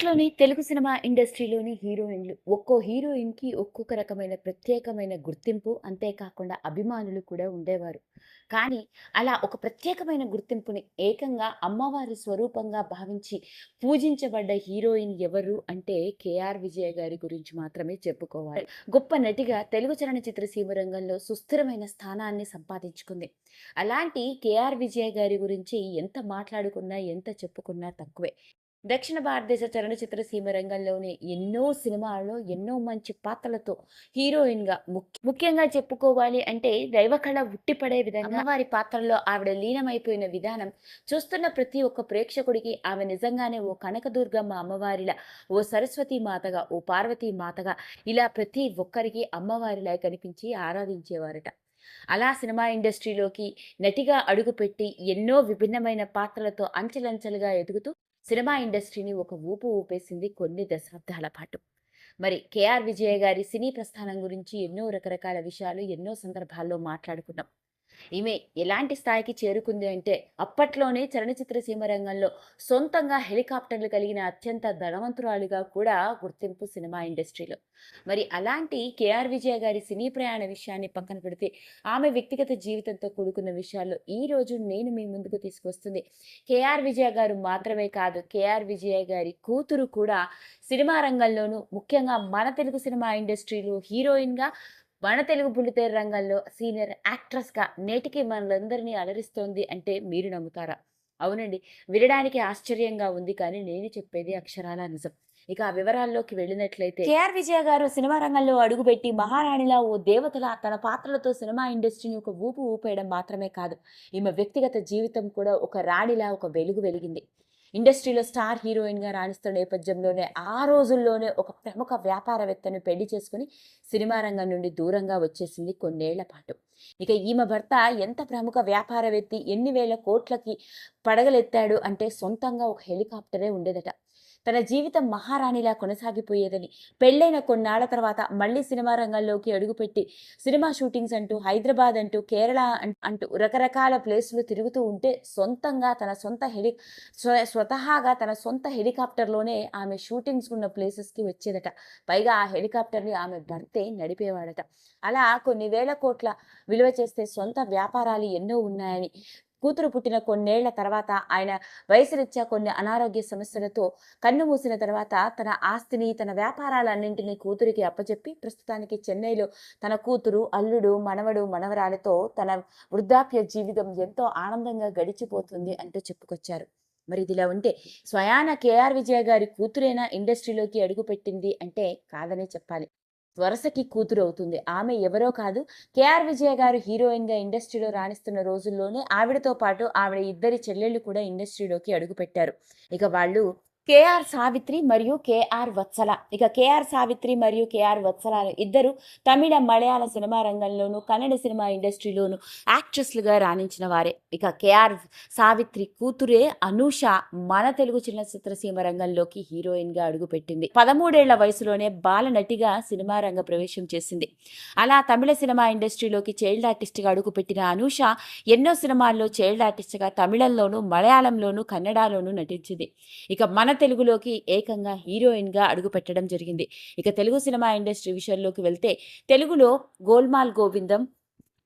అప్పట్లోని Telugu cinema ఇండస్ట్రీలోని హీరోయిన్‌లు ఒక్కో హీరోయిన్‌కి ఒక్కొక్క రకమైన ప్రత్యేకమైన గుర్తింపు, అంతేకాకుండా అభిమానులు కూడా ఉండేవారు. కానీ అలా ఒక ప్రత్యేకమైన గుర్తింపుని ఏకంగా అమ్మవారి స్వరూపంగా భావించి పూజించబడ్డ హీరోయిన్ ఎవరు అంటే 'కేఆర్ విజయ' గారి గురించి మాత్రమే చెప్పుకోవాలి. గొప్ప నటిగా తెలుగు చలనచిత్ర సీమ రంగంలో సుస్థిరమైన స్థానాన్ని సంపాదించుకుంది. అలాంటి 'కేఆర్ విజయ' గారి గురించి ఎంత మాట్లాడుకున్నా, ఎంత చెప్పుకున్నా తక్కువే. దక్షిణ భారతదేశ చలనచిత్ర సీమ రంగంలోనే ఎన్నో సినిమాల్లో ఎన్నో మంచి పాత్రలతో హీరోయిన్‌గా ముఖ్యంగా చెప్పుకోవాలి అంటే దైవకళ ఉట్టిపడే విధంగా అమ్మవారి పాత్రల్లో ఆవిడ లీనమైపోయిన విధానం చూస్తున్న ప్రతి ఒక్క ప్రేక్షకుడికి ఆమె నిజంగానే ఓ కనకదుర్గమ్మ అమ్మవారిలా, ఓ సరస్వతి మాతగా, ఓ పార్వతీ మాతగా ఇలా ప్రతి ఒక్కరికి అమ్మవారిలా కనిపించి ఆరాధించేవారట. అలా సినిమా ఇండస్ట్రీలోకి నటిగా అడుగుపెట్టి ఎన్నో విభిన్నమైన పాత్రలతో అంచెలంచెలుగా ఎదుగుతూ సినిమా ఇండస్ట్రీని ఒక ఊపు ఊపేసింది కొన్ని దశాబ్దాల పాటు. మరి 'కేఆర్ విజయ' గారి సినీ ప్రస్థానం గురించి ఎన్నో రకరకాల విషయాలు ఎన్నో సందర్భాల్లో మాట్లాడుకున్నాం. ఈమె ఎలాంటి స్థాయికి చేరుకుంది అంటే, అప్పట్లోనే చలనచిత్ర సీమ రంగంలో సొంతంగా హెలికాప్టర్లు కలిగిన అత్యంత ధనవంతురాలిగా కూడా గుర్తింపు సినిమా ఇండస్ట్రీలో. మరి అలాంటి 'కేఆర్ విజయ' గారి సినీ ప్రయాణ విషయాన్ని పక్కన పెడితే, ఆమె వ్యక్తిగత జీవితంతో కూడుకున్న విషయాల్లో ఈరోజు నేను మీ ముందుకు తీసుకొస్తుంది 'కేఆర్ విజయ' గారు మాత్రమే కాదు, 'కేఆర్ విజయ' గారి కూతురు కూడా సినిమా రంగంలోనూ, ముఖ్యంగా మన తెలుగు సినిమా ఇండస్ట్రీలో హీరోయిన్‌గా, మన తెలుగు బుల్లితెర రంగంలో సీనియర్ యాక్ట్రెస్‌గా నేటికి మనలందరినీ అలరిస్తోంది అంటే మీరు నమ్ముతారా? అవునండి. వినడానికి ఆశ్చర్యంగా ఉంది కానీ నేను చెప్పేది అక్షరాల నిజం. ఇక ఆ వివరాల్లోకి వెళ్ళినట్లయితే 'కేఆర్ విజయ' గారు సినిమా రంగంలో అడుగుపెట్టి మహారాణిలా, ఓ దేవతలా తన పాత్రలతో సినిమా ఇండస్ట్రీని ఒక ఊపు ఊపేయడం మాత్రమే కాదు, ఈమె వ్యక్తిగత జీవితం కూడా ఒక రాణిలా ఒక వెలుగు వెలిగింది. ఇండస్ట్రీలో స్టార్ హీరోయిన్‌గా రాణిస్తున్న నేపథ్యంలోనే ఆ రోజుల్లోనే ఒక ప్రముఖ వ్యాపారవేత్తను పెళ్లి చేసుకొని సినిమా రంగం నుండి దూరంగా వచ్చేసింది కొన్నేళ్ల పాటు. ఇక ఈమె భర్త ఎంత ప్రముఖ వ్యాపారవేత్తి, ఎన్ని వేల కోట్లకి పడగలెత్తాడు అంటే సొంతంగా ఒక హెలికాప్టరే ఉండేదట. తన జీవితం మహారాణిలా కొనసాగిపోయేదని, పెళ్ళైన కొన్నాళ్ల తర్వాత మళ్ళీ సినిమా రంగంలోకి అడుగుపెట్టి సినిమా షూటింగ్స్ అంటూ హైదరాబాద్ అంటూ, కేరళ అంటూ రకరకాల ప్లేసులు తిరుగుతూ ఉంటే సొంతంగా తన సొంత స్వతహాగా తన సొంత హెలికాప్టర్‌లోనే ఆమె షూటింగ్స్ ఉన్న ప్లేసెస్‌కి వచ్చేదట. పైగా ఆ హెలికాప్టర్‌ని ఆమె భర్తే నడిపేవాడట. అలా కొన్ని వేల కోట్ల విలువ చేసే సొంత వ్యాపారాలు ఎన్నో ఉన్నాయని, కూతురు పుట్టిన కొన్నేళ్ల తర్వాత ఆయన వయసురీత్యా కొన్ని అనారోగ్య సమస్యలతో కన్నుమూసిన తర్వాత తన ఆస్తిని, తన వ్యాపారాలన్నింటినీ కూతురికి అప్పచెప్పి ప్రస్తుతానికి చెన్నైలో తన కూతురు, అల్లుడు, మనవడు, మనవరాలతో తన వృద్ధాప్య జీవితం ఎంతో ఆనందంగా గడిచిపోతుంది అంటూ చెప్పుకొచ్చారు. మరి ఇదిలా ఉంటే స్వయాన 'కేఆర్ విజయ' గారి కూతురేనా ఇండస్ట్రీలోకి అడుగుపెట్టింది అంటే కాదనే చెప్పాలి. వరసకి కూతురవుతుంది. ఆమె ఎవరో కాదు, 'కేఆర్ విజయ' గారు హీరోయిన్‌గా ఇండస్ట్రీలో రాణిస్తున్న రోజుల్లోనే ఆవిడతో పాటు ఆవిడ ఇద్దరి చెల్లెళ్ళు కూడా ఇండస్ట్రీలోకి అడుగుపెట్టారు. ఇక వాళ్ళు 'కేఆర్ సావిత్రి' మరియు 'కేఆర్ వత్సల'. ఇక 'కేఆర్ సావిత్రి' మరియు 'కేఆర్ వత్సల' ఇద్దరు తమిళ, మలయాళ సినిమా రంగంలోనూ, కన్నడ సినిమా ఇండస్ట్రీలోనూ యాక్ట్రెస్‌లుగా రాణించిన వారే. ఇక 'కేఆర్ సావిత్రి' కూతురే అనూష మన తెలుగు చలనచిత్ర సీమ రంగంలోకి హీరోయిన్‌గా అడుగుపెట్టింది. 13 ఏళ్ల వయసులోనే బాల నటిగా సినిమా రంగ ప్రవేశం చేసింది. అలా తమిళ సినిమా ఇండస్ట్రీలోకి చైల్డ్ ఆర్టిస్ట్‌గా అడుగుపెట్టిన అనూష ఎన్నో సినిమాల్లో చైల్డ్ ఆర్టిస్ట్‌గా తమిళంలోనూ, మలయాళంలోనూ, కన్నడలోనూ నటించింది. ఇక మన తెలుగులోకి ఏకంగా హీరోయిన్‌గా అడుగుపెట్టడం జరిగింది. ఇక తెలుగు సినిమా ఇండస్ట్రీ విషయంలోకి వెళ్తే తెలుగులో 'గోల్మాల్ గోవిందం',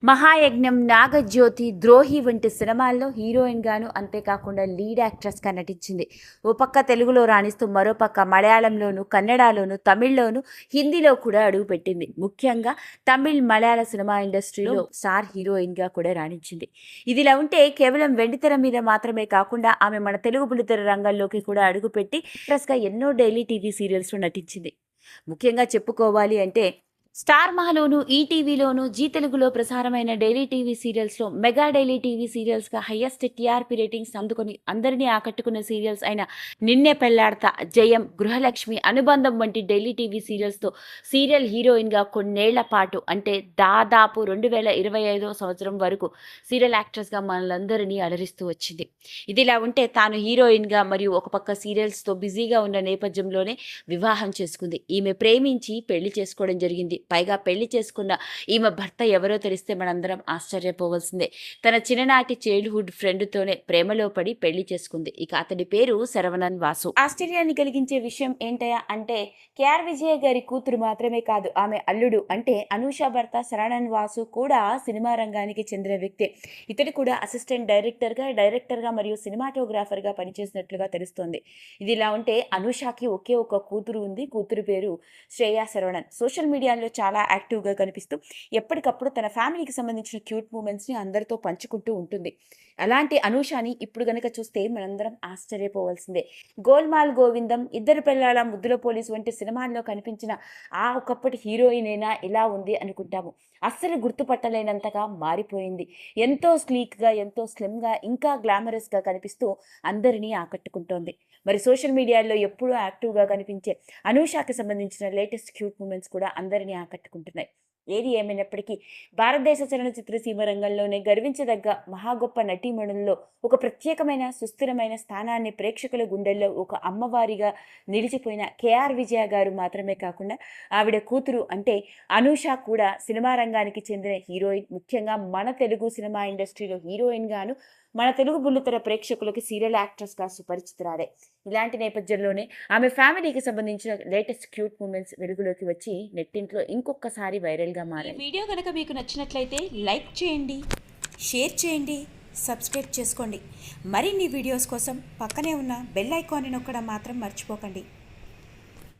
'మహాయజ్ఞం', 'నాగజ్యోతి', 'ద్రోహి' వంటి సినిమాల్లో హీరోయిన్‌గాను, అంతేకాకుండా లీడ్ యాక్ట్రెస్‌గా నటించింది. ఓ పక్క తెలుగులో రాణిస్తూ మరోపక్క మలయాళంలోను, కన్నడలోను, తమిళ్‌లోను, హిందీలో కూడా అడుగుపెట్టింది. ముఖ్యంగా తమిళ్, మలయాళ సినిమా ఇండస్ట్రీలో స్టార్ హీరోయిన్‌గా కూడా రాణించింది. ఇదిలా ఉంటే కేవలం వెండితెర మీద మాత్రమే కాకుండా ఆమె మన తెలుగు బుల్లితెర రంగంలోకి కూడా అడుగుపెట్టి యాక్ట్రెస్‌గా ఎన్నో డైలీ టీవీ సీరియల్స్‌లో నటించింది. ముఖ్యంగా చెప్పుకోవాలి అంటే స్టార్ మహలోను, ఈటీవీలోను, జీ తెలుగులో ప్రసారమైన డైలీ టీవీ సీరియల్స్‌లో మెగా డైలీ టీవీ సీరియల్స్‌గా హైయెస్ట్ టీఆర్పీ రేటింగ్స్ అందుకొని అందరినీ ఆకట్టుకున్న సీరియల్స్ అయిన 'నిన్నే పెళ్లాడతా', 'జయం', 'గృహలక్ష్మి', 'అనుబంధం' వంటి డైలీ టీవీ సీరియల్స్‌తో సీరియల్ హీరోయిన్‌గా కొన్నేళ్ల పాటు అంటే దాదాపు 2025వ సంవత్సరం వరకు సీరియల్ యాక్ట్రెస్‌గా మనలందరినీ అలరిస్తూ వచ్చింది. ఇదిలా ఉంటే తాను హీరోయిన్‌గా మరియు ఒక పక్క సీరియల్స్‌తో బిజీగా ఉన్న నేపథ్యంలోనే వివాహం చేసుకుంది. ఈమె ప్రేమించి పెళ్లి చేసుకోవడం జరిగింది. పైగా పెళ్లి చేసుకున్న ఈమె భర్త ఎవరో తెలిస్తే మనందరం ఆశ్చర్యపోవలసిందే. తన చిన్ననాటి చైల్డ్‌హుడ్ ఫ్రెండ్‌తోనే ప్రేమలో పడి పెళ్లి చేసుకుంది. ఇక అతడి పేరు శరవణన్ వాసు. ఆశ్చర్యాన్ని కలిగించే విషయం ఏంటయ్యా అంటే కేఆర్ విజయ గారి కూతురు మాత్రమే కాదు, ఆమె అల్లుడు అంటే అనూష భర్త శరవణన్ వాసు కూడా సినిమా రంగానికి చెందిన వ్యక్తే. ఇతడు కూడా అసిస్టెంట్ డైరెక్టర్‌గా మరియు సినిమాటోగ్రాఫర్‌గా పనిచేసినట్లుగా తెలుస్తోంది. ఇదిలా ఉంటే అనూషకి ఒకే ఒక కూతురు ఉంది. కూతురు పేరు శ్రేయ శరవణన్. సోషల్ మీడియాలో చాలా యాక్టివ్‌గా కనిపిస్తూ ఎప్పటికప్పుడు తన ఫ్యామిలీకి సంబంధించిన క్యూట్ మూమెంట్స్‌ని అందరితో పంచుకుంటూ ఉంటుంది. అలాంటి అనూషని ఇప్పుడు గనక చూస్తే మనందరం ఆశ్చర్యపోవాల్సిందే. 'గోల్మాల్ గోవిందం', 'ఇద్దరు పెళ్ళాల ముద్దుల పోలీస్' వంటి సినిమాల్లో కనిపించిన ఆ ఒకప్పటి హీరోయినేనా ఇలా ఉంది అనుకుంటాము. అస్సలు గుర్తుపట్టలేనంతగా మారిపోయింది. ఎంతో స్లీక్‌గా, ఎంతో స్లిమ్‌గా, ఇంకా గ్లామరస్‌గా కనిపిస్తూ అందరినీ ఆకట్టుకుంటోంది. మరి సోషల్ మీడియాలో ఎప్పుడూ యాక్టివ్‌గా కనిపించే అనూషకి సంబంధించిన లేటెస్ట్ క్యూట్ మూమెంట్స్ కూడా అందరినీ ఆకట్టుకుంటున్నాయి. ఏది ఏమైనప్పటికీ భారతదేశ చలనచిత్ర సీమ రంగంలోనే గర్వించదగ్గ మహా గొప్ప నటీమణుల్లో ఒక ప్రత్యేకమైన సుస్థిరమైన స్థానాన్ని ప్రేక్షకుల గుండెల్లో ఒక అమ్మవారిగా నిలిచిపోయిన కేఆర్ విజయ గారు మాత్రమే కాకుండా ఆవిడ కూతురు అంటే అనూష కూడా సినిమా రంగానికి చెందిన హీరోయిన్. ముఖ్యంగా మన తెలుగు సినిమా ఇండస్ట్రీలో హీరోయిన్ గాను మన తెలుగు బుల్లితెర ప్రేక్షకులకి సీరియల్ యాక్ట్రెస్‌గా సుపరిచితురాలే. ఇలాంటి నేపథ్యంలోనే ఆమె ఫ్యామిలీకి సంబంధించిన లేటెస్ట్ క్యూట్ మూమెంట్స్ వెలుగులోకి వచ్చి నెట్టింట్లో ఇంకొకసారి వైరల్‌గా ఈ మారాయి. వీడియో కనుక మీకు నచ్చినట్లయితే లైక్ చేయండి, షేర్ చేయండి, సబ్స్క్రైబ్ చేసుకోండి. మరిన్ని వీడియోస్ కోసం పక్కనే ఉన్న బెల్ ఐకాన్ని నొక్కడం మాత్రం మర్చిపోకండి.